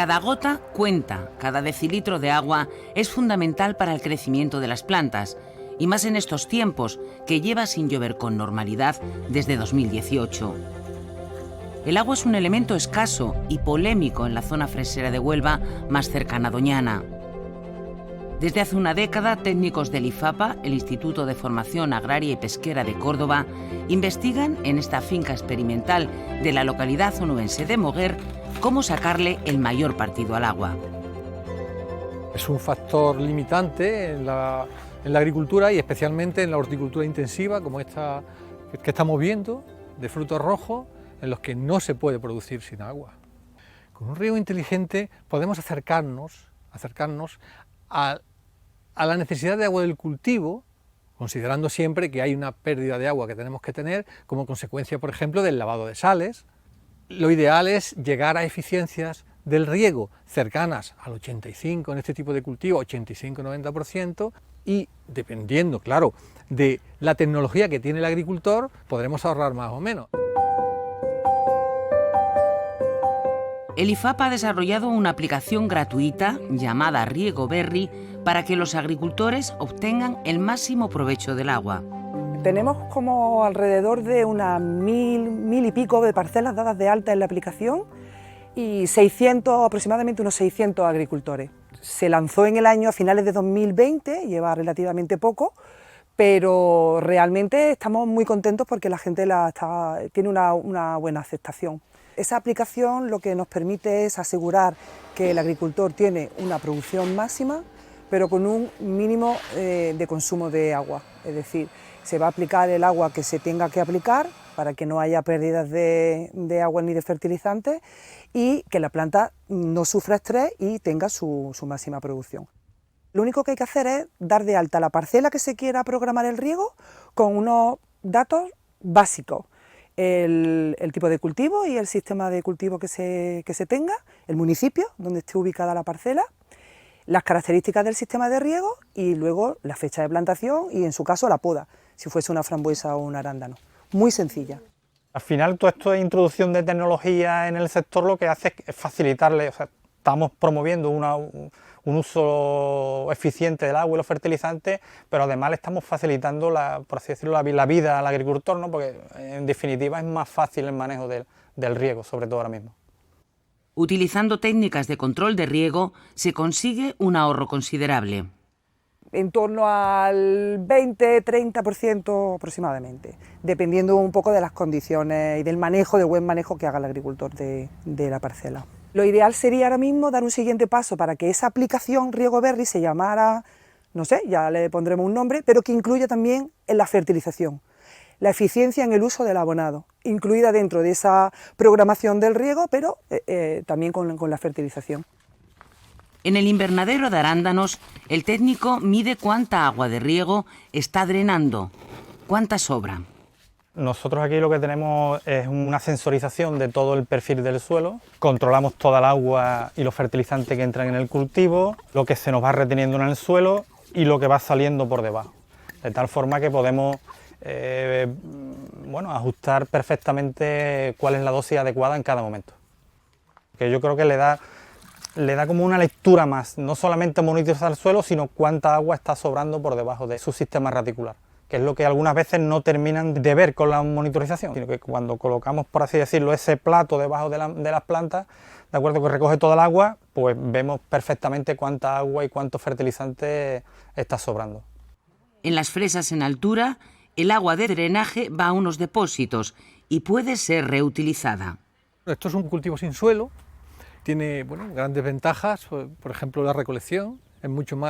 Cada gota cuenta, cada decilitro de agua es fundamental para el crecimiento de las plantas, y más en estos tiempos, que lleva sin llover con normalidad desde 2018. El agua es un elemento escaso y polémico en la zona fresera de Huelva más cercana a Doñana. Desde hace una década, técnicos del IFAPA, el Instituto de Formación Agraria y Pesquera de Córdoba, investigan en esta finca experimental de la localidad onubense de Moguer cómo sacarle el mayor partido al agua. Es un factor limitante en la agricultura y especialmente en la horticultura intensiva como esta que estamos viendo, de frutos rojos, en los que no se puede producir sin agua. Con un riego inteligente podemos acercarnos a la necesidad de agua del cultivo, considerando siempre que hay una pérdida de agua que tenemos que tener como consecuencia, por ejemplo, del lavado de sales. Lo ideal es llegar a eficiencias del riego cercanas al 85% en este tipo de cultivo, 85-90%, y dependiendo, claro, de la tecnología que tiene el agricultor, podremos ahorrar más o menos. El IFAPA ha desarrollado una aplicación gratuita llamada Riego Berri para que los agricultores obtengan el máximo provecho del agua. Tenemos como alrededor de unas 1000 y pico de parcelas dadas de alta en la aplicación y aproximadamente unos 600 agricultores. Se lanzó en el año a finales de 2020, lleva relativamente poco, pero realmente estamos muy contentos porque la gente tiene una buena aceptación. Esa aplicación lo que nos permite es asegurar que el agricultor tiene una producción máxima, pero con un mínimo de consumo de agua. Es decir, se va a aplicar el agua que se tenga que aplicar para que no haya pérdidas de agua ni de fertilizantes y que la planta no sufra estrés y tenga su máxima producción. Lo único que hay que hacer es dar de alta la parcela que se quiera programar el riego con unos datos básicos. El tipo de cultivo y el sistema de cultivo que se tenga, el municipio donde esté ubicada la parcela, las características del sistema de riego y luego la fecha de plantación y en su caso la poda, si fuese una frambuesa o un arándano. Muy sencilla. Al final todo esto de introducción de tecnología en el sector lo que hace es facilitarle, o sea, estamos promoviendo un uso eficiente del agua y los fertilizantes, pero además le estamos facilitando, por así decirlo, la vida al agricultor, ¿no? Porque en definitiva es más fácil el manejo del riego, sobre todo ahora mismo. Utilizando técnicas de control de riego se consigue un ahorro considerable. En torno al 20-30% aproximadamente, dependiendo un poco de las condiciones y del buen manejo que haga el agricultor de la parcela. Lo ideal sería ahora mismo dar un siguiente paso para que esa aplicación Riego Berri se llamara, no sé, ya le pondremos un nombre, pero que incluya también en la fertilización, la eficiencia en el uso del abonado, incluida dentro de esa programación del riego, pero también con la fertilización. En el invernadero de arándanos, el técnico mide cuánta agua de riego está drenando, cuánta sobra. Nosotros aquí lo que tenemos es una sensorización de todo el perfil del suelo, controlamos toda el agua y los fertilizantes que entran en el cultivo, lo que se nos va reteniendo en el suelo y lo que va saliendo por debajo, de tal forma que podemos ajustar perfectamente cuál es la dosis adecuada en cada momento. Que yo creo que le da como una lectura más, no solamente monitorizar el suelo, sino cuánta agua está sobrando por debajo de su sistema radicular, que es lo que algunas veces no terminan de ver con la monitorización, sino que cuando colocamos, por así decirlo, ese plato debajo de las plantas, de acuerdo, que recoge toda el agua, pues vemos perfectamente cuánta agua y cuánto fertilizante está sobrando. En las fresas en altura, el agua de drenaje va a unos depósitos y puede ser reutilizada. Esto es un cultivo sin suelo, tiene grandes ventajas, por ejemplo la recolección.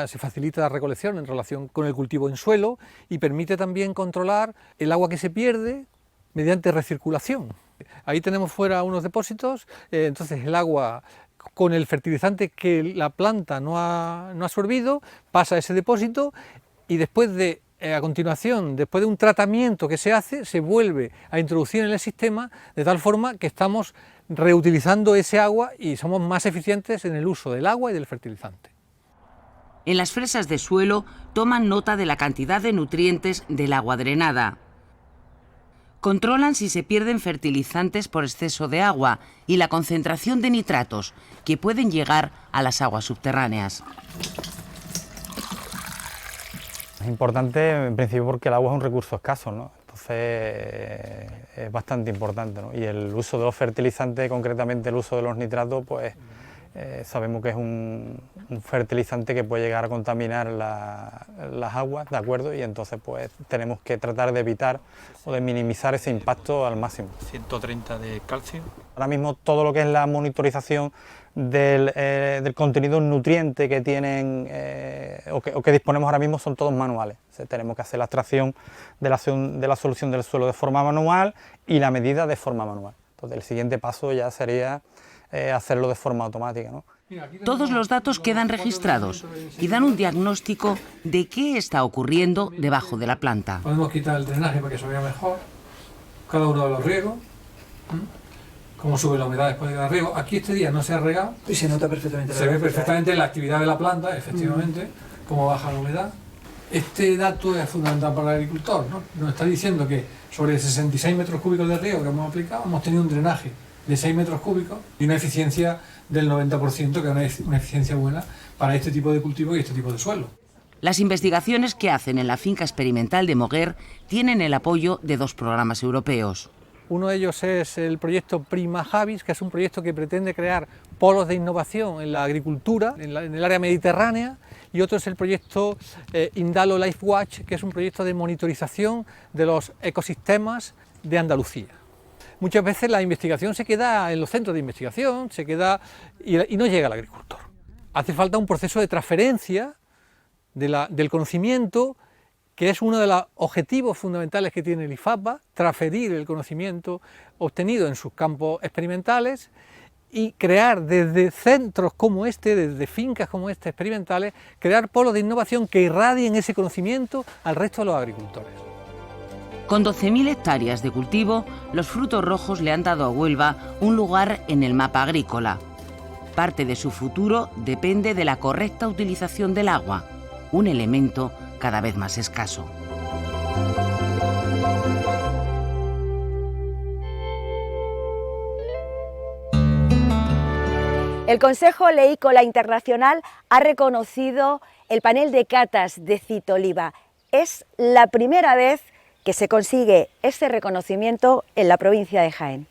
Se facilita la recolección en relación con el cultivo en suelo y permite también controlar el agua que se pierde mediante recirculación. Ahí tenemos fuera unos depósitos, entonces el agua con el fertilizante que la planta no ha absorbido pasa a ese depósito y a continuación, después de un tratamiento que se hace, se vuelve a introducir en el sistema de tal forma que estamos reutilizando ese agua y somos más eficientes en el uso del agua y del fertilizante. En las fresas de suelo toman nota de la cantidad de nutrientes del agua drenada. Controlan si se pierden fertilizantes por exceso de agua y la concentración de nitratos que pueden llegar a las aguas subterráneas. Es importante en principio porque el agua es un recurso escaso, ¿no? Entonces es bastante importante, ¿no? Y el uso de los fertilizantes, concretamente el uso de los nitratos, pues sabemos que es un fertilizante que puede llegar a contaminar las aguas, ¿de acuerdo? Y entonces pues tenemos que tratar de evitar o de minimizar ese impacto al máximo. 130 de calcio. Ahora mismo todo lo que es la monitorización del contenido nutriente que tienen o que disponemos ahora mismo son todos manuales. O sea, tenemos que hacer la extracción de la solución del suelo de forma manual y la medida de forma manual. Entonces el siguiente paso ya sería hacerlo de forma automática, ¿no? Todos los datos quedan registrados y dan un diagnóstico de qué está ocurriendo debajo de la planta. Podemos quitar el drenaje para que se vea mejor, cada uno de los riegos, cómo sube la humedad después de cada riego. Aquí este día no se ha regado. Y se nota perfectamente. Se ve perfectamente la actividad de la planta, efectivamente, cómo baja la humedad. Este dato es fundamental para el agricultor, ¿no? Nos está diciendo que sobre 66 metros cúbicos de riego que hemos aplicado, hemos tenido un drenaje de 6 metros cúbicos y una eficiencia del 90%, que es una eficiencia buena para este tipo de cultivo y este tipo de suelo. Las investigaciones que hacen en la finca experimental de Moguer tienen el apoyo de 2 programas europeos. Uno de ellos es el proyecto Prima Javis, que es un proyecto que pretende crear polos de innovación en la agricultura, en el área mediterránea, y otro es el proyecto Indalo Life Watch, que es un proyecto de monitorización de los ecosistemas de Andalucía. Muchas veces la investigación se queda en los centros de investigación, y no llega al agricultor. Hace falta un proceso de transferencia del conocimiento, que es uno de los objetivos fundamentales que tiene el IFAPA, transferir el conocimiento obtenido en sus campos experimentales y crear desde centros como este, desde fincas como este experimentales, crear polos de innovación que irradien ese conocimiento al resto de los agricultores. Con 12.000 hectáreas de cultivo, los frutos rojos le han dado a Huelva un lugar en el mapa agrícola. Parte de su futuro depende de la correcta utilización del agua, un elemento cada vez más escaso. El Consejo Leícola Internacional ha reconocido el panel de catas de Citoliva. Es la primera vez que se consigue este reconocimiento en la provincia de Jaén.